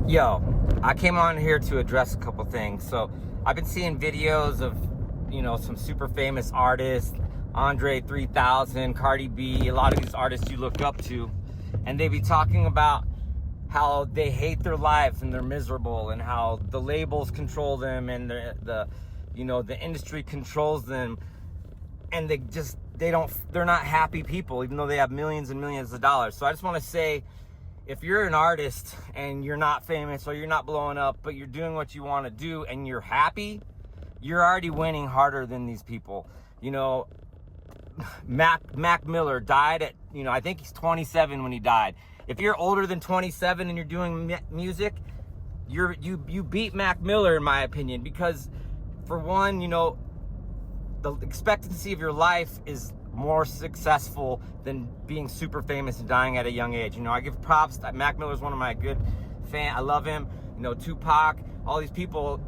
Yo, I came on here to address a couple things. So I've been seeing videos of, some super famous artists, Andre 3000, Cardi B, a lot of these artists you look up to, and they be talking about how they hate their lives and they're miserable and how the labels control them and the industry controls them, and they're not happy people even though they have millions and millions of dollars. So I just want to say, if you're an artist and you're not famous or you're not blowing up, but you're doing what you want to do and you're happy, you're already winning harder than these people. Mac Miller died at, I think he's 27 when he died. If you're older than 27 and you're doing music, you beat Mac Miller, in my opinion, because for one, the expectancy of your life is more successful than being super famous and dying at a young age. I give props. Mac Miller's one of my good fans. I love him. Tupac, all these people,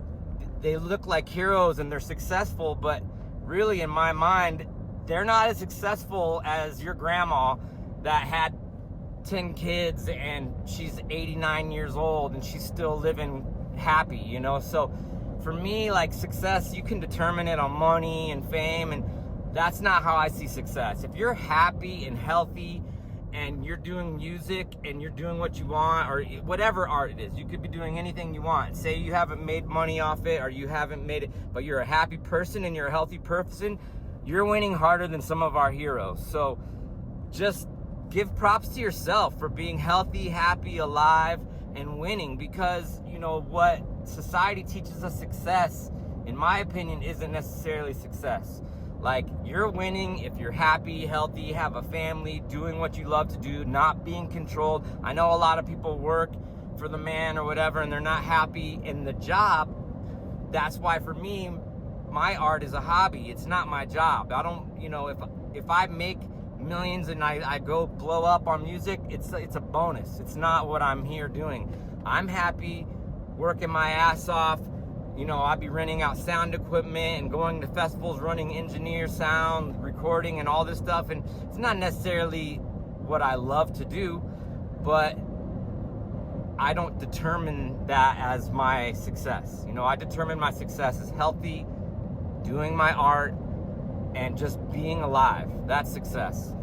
they look like heroes and they're successful, but really in my mind, they're not as successful as your grandma that had 10 kids and she's 89 years old and she's still living happy, So for me, like, success, you can determine it on money and fame, and that's not how I see success. If you're happy and healthy and you're doing music and you're doing what you want, or whatever art it is, you could be doing anything you want. Say you haven't made money off it or you haven't made it, but you're a happy person and you're a healthy person, you're winning harder than some of our heroes. So just give props to yourself for being healthy, happy, alive, and winning, because what society teaches us success, in my opinion, isn't necessarily success. Like, you're winning if you're happy, healthy, have a family, doing what you love to do, not being controlled. I know a lot of people work for the man or whatever and they're not happy in the job. That's why for me, my art is a hobby. It's not my job. I don't, if I make millions and I go blow up on music, it's a bonus. It's not what I'm here doing. I'm happy working my ass off. I'd be renting out sound equipment and going to festivals, running engineer sound, recording and all this stuff. And it's not necessarily what I love to do, but I don't determine that as my success. I determine my success as healthy, doing my art, and just being alive. That's success.